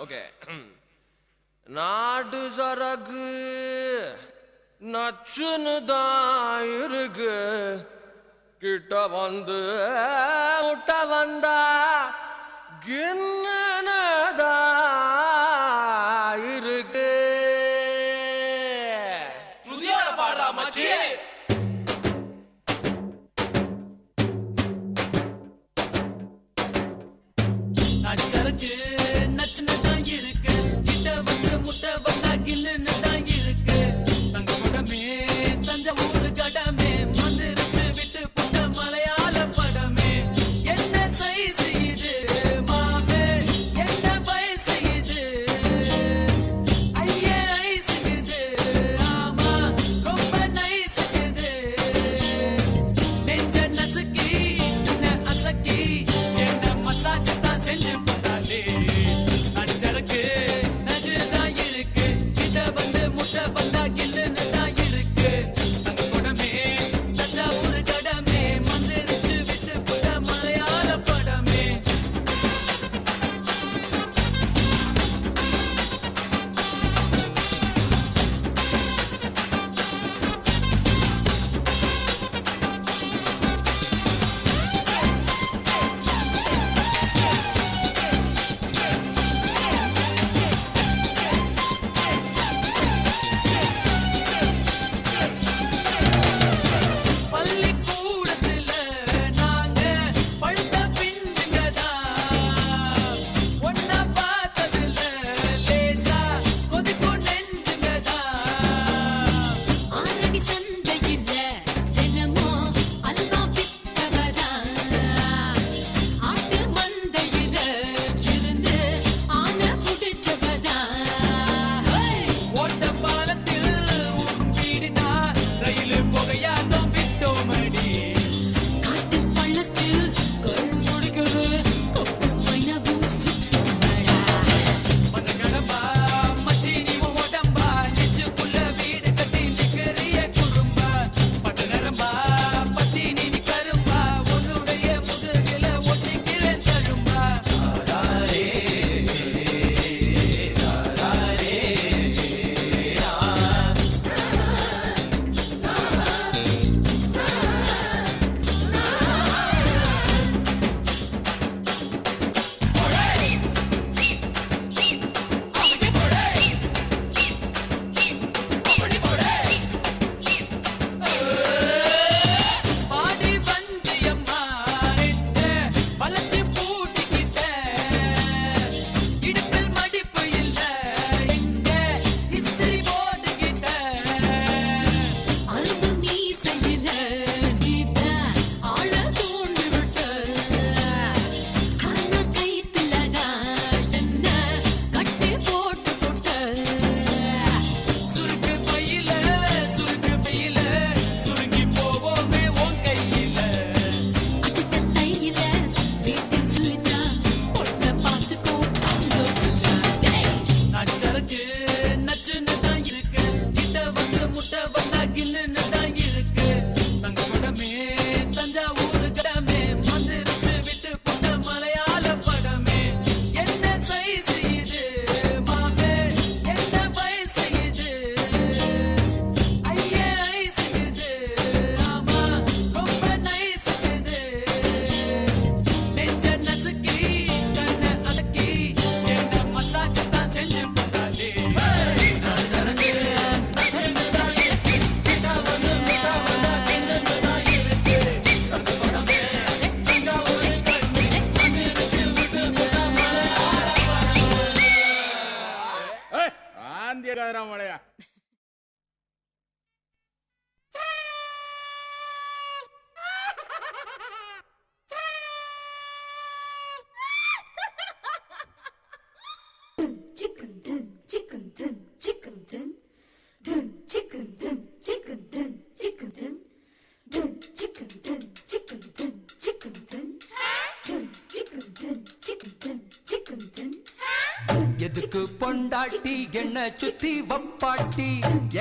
Okay. நாடு சரகு நச்சுன்னு தான் இருக்கு. கிட்ட வந்து முட்ட வந்தா கிண்ணனதா இருக்கு. புதிய பாடுறா மச்சி. நச்சருக்கு நச்சுன்னு தான் இருக்கு. கிட்ட வந்து முட்டை வந்தா கில்லுன்னு தான் இருக்கு. தங்க குடமே தஞ்சாவூர் கடமே மந்திரிச்சு விட்டு புட்ட மலையாள படமே. என்ன சைஸ் இது மாமே, என்ன வயசு இது, ஐயே ஐஸ் இது, ஆமா ரொம்ப நைஸ் இது. நெஞ்ச நசுக்கி என்ன அசக்கி என்ன மசாஜ் தான் செஞ்சு போட்டாலே. நச்சருக்கு நச்சுதான் இருக்கு. கிட்ட வந்து முட்டை வந்தா கில்லுன்னு தான் இருக்கு. தங்க குடமே தஞ்சாவூர் கடமே மந்திரிச்சு விட்டு புட்ட மலையாள படமே. பள்ளிக்கூடத்துல நாங்க பழுத்த பிஞ்சுங்கதான். ஒன்னா பார்த்ததுல லேசா கொதிக்கும் நெஞ்சுங்கதான். ஆரடி சந்தையில தினமோ அல்வா வித்தவரா. ஆட்டு மந்தையில இருந்து ஆனை புடிச்சவரா. ஓட்ட பாலத்தில் ஊரும் வீடுதான் ரயில் புகையாட்டம் விட்டோமடி. காட்டு பள்ளத்தில் கொள் முடிக்கிறது கொக்கு மைனவும் சுத்தமடா. மச்ச கடம்பா மச்சி நீ உடம்பா நெஞ்சுக்குள்ள வீடு கட்டி நிக்கிறிய குறும்பா. பச்சை நிறம்பா பத்தி நீ கரும்பா உன்னுடைய முதுகில ஒட்டிக்கிறேன் தழும்பா. பாடி வஞ்சியம்மா நெஞ்ச வளைச்சு பூட்டிக்கிட்ட. இடுப்பில் மடிப்பு இல்ல இங்க இஸ்திரி போட்டுக்கிட்ட. அரும்பு மீசையில நீதான் ஆள தூண்டி விட்ட. கண்ண கைத்துலதான் என்ன கட்டி போட்டு போட்ட. சுருக்கு பையில சுருங்கி போவோமே உன் கையில. அதுக்கு தையில வீட்டில் சொல்லித்தான் பொண்ணை பார்த்துக்கோ தாங்கக்குள்ள. நச்சருக்கு நச்சுன்னு தான் இருக்கு. கிட்ட வந்து முட்டை வந்தா கில்லுன்னு தான் இருக்கு. தங்க குடமே தஞ்சாவூர் கடமே மந்திரிச்சு விட்டு புட்ட மலையாள படமே. என்ன சைஸ் இது மாமே, என்ன வயசு இது, ஐயே ஐஸ் இது, ஆமா ரொம்ப நைஸ் இது. நெஞ்ச நசுக்கி கண்ண அசக்கி என்ன மசாஜ் தான் செஞ்சு போட்டாலே. நச்சருக்கு நச்சுன்னு தான் இருக்கு. கிட்ட வந்து முட்டை வந்தா கில்லுன்னு தான் இருக்கு. தங்க குடமே தஞ்சாவூர் கடமே மந்திரிச்சு விட்டு புட்ட மலையாள படமே. ஆந்தியகாரா மழையா Chicken dun, chicken dun, chicken dun, dun chicken dun, chicken dun, chicken dun, dun chicken dun, chicken dun, chicken dun, dun chicken dun, chicken dun, chicken dun. எதுக்கு பொண்டாட்டி என்ன சுத்தி வப்பாட்டி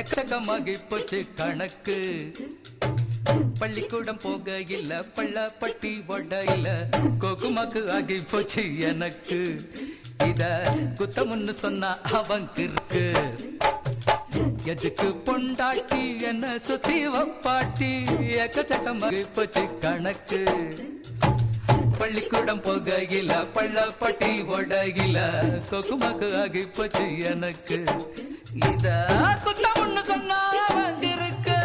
எக்கச்சக்கமாகி போச்சு கணக்கு. பள்ளிக்கூடம் போகையில பள்ளப்பட்டி ஒடையில கோகுமாக்கு ஆகி போச்சு எனக்கு இத குத்தமுன்னு சொன்னா அவங்க இருக்கு எதுக்கு பொண்டாட்டி என்ன சுத்தி வப்பாட்டி எக்கச்சக்கமாக போச்சு கணக்கு பள்ளிக்கூடம் போகையில பள்ளப்பட்டி ஒடையில கோகுமாக்கு ஆகி போச்சு எனக்கு இத குத்தமுன்னு சொன்னா அவங்க இருக்கு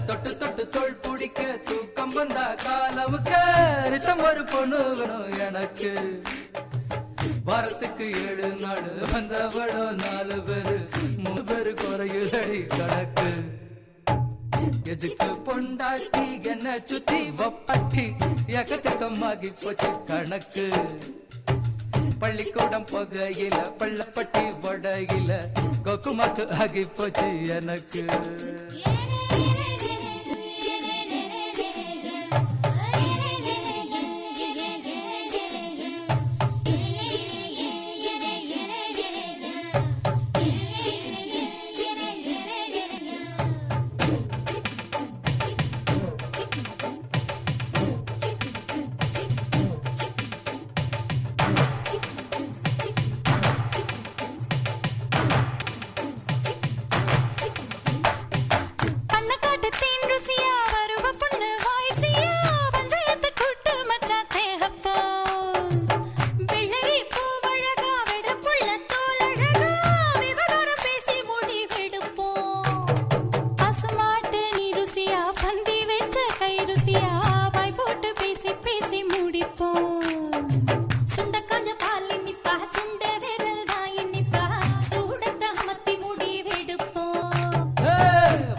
தொட்டு தொட்டு தோள் பிடிக்க தூக்கம் வந்தா காலவுக்கு ரிசம் ஒரு பொண்ணு வேணும் எனக்கு வாரத்துக்கு 7 நாள் வந்தவளோ 4 பேரு 3 பேரு குறையுதடி கணக்கு எதுக்கு பொண்டாட்டி என்ன சுத்தி வப்பட்டி எக்கச்சக்கமாகி போச்சு கணக்கு பள்ளிக்கூடம் போகையில பள்ளப்பட்டி ஒடையில கோகுமாக்கு ஆகி போச்சு எனக்கு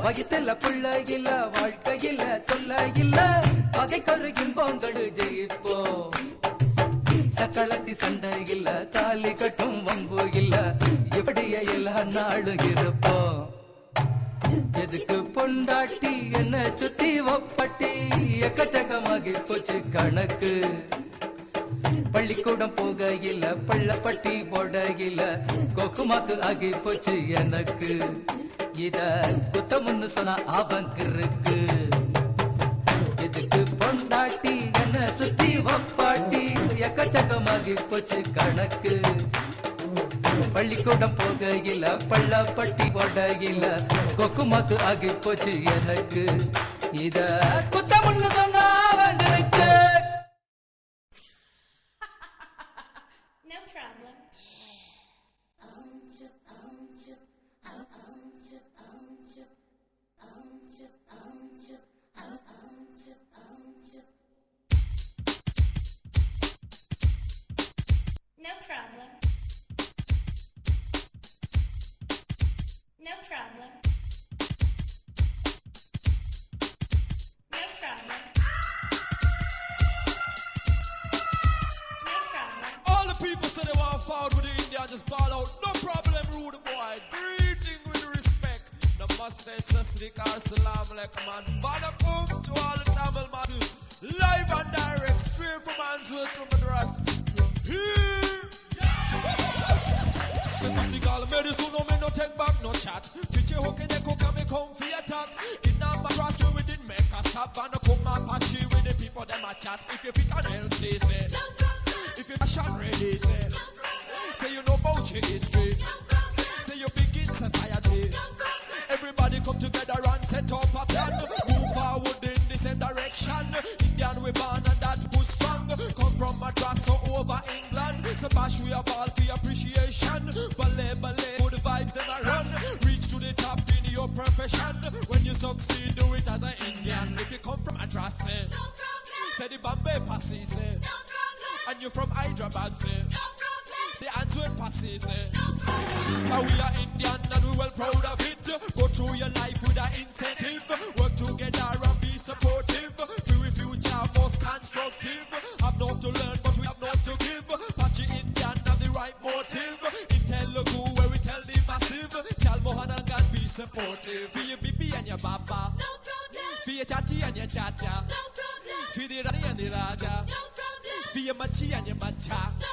வகித்துல புள்ள இல்ல வாழ்க்கையில தொல்ல இல்ல பகைக்கொரு இன்பங்கள் ஜெயிப்போ சக்களத்தி சண்டை இல்ல தாலி கட்டும் வம்பு இல்ல எப்படிய எல்லா நாளும் இருப்போ எதுக்கு பொண்டாட்டி என்ன சுத்தி வப்பட்டி எக்கச்சக்கமாகி போச்சு கணக்கு பள்ளிக்கூடம் போகையில பள்ளப்பட்டி ஒடையில கோகுமாக்கு ஆகி போச்சு எனக்கு இத குத்தமுன்னு சொன்னா அவங்க இருக்கு எதுக்கு பொண்டாட்டி என்ன சுத்தி வப்பாட்டி எக்கச்சக்கமாகி போச்சு கணக்கு பள்ளிக்கூடம் போகையில பள்ளப்பட்டி ஒடையில கோகுமாக்கு ஆகி போச்சு எனக்கு இத குத்தமுன்னு சொன்னா அவங்க இருக்கு No problem. No problem. No problem. No problem. No problem. All the people say they want forward with the India, just ball out. No problem, rude boy. Greeting with respect. Namaste, Sasrik, Salam alaikum, and Vanakum to all the Tamil masses. Live and direct, straight from Answell to Madras. Here. Call medicine, no me no take back no chat. Picture hooking the cook and me come for attack. In number cross we didn't make a stop and come and patchy with the people them a chat. If you fit on healthy say, if you fashion ready say, say you know about your history, say you begin society. Everybody come together and set up a plan. Move forward in the same direction. Indian we born and that push strong. Come from Madras or over England. So bash we a ball for appreciation. Ballet, ballet, good vibes them a run. Reach to the top in your profession. When you succeed, do it as an Indian. If you come from Madras, say, No problem. say the Bombay Passy, say, No problem. and you from Hyderabad, say, No problem. say Antwerp Passy, say. No problem. Now we are Indian and we well proud of it. Go through your life with an incentive. Work together and be supportive. Feel your future most constructive. Have enough to learn but we have enough to give. Patchy Indian have the right motive. In Telugu where we tell the massive. Tell Mohan and God be supportive. For your Bibi and your Baba. No problem. For your Chachi and your Chacha. No problem. For the Rani and the Raja. No problem. For your Machi and your Macha. No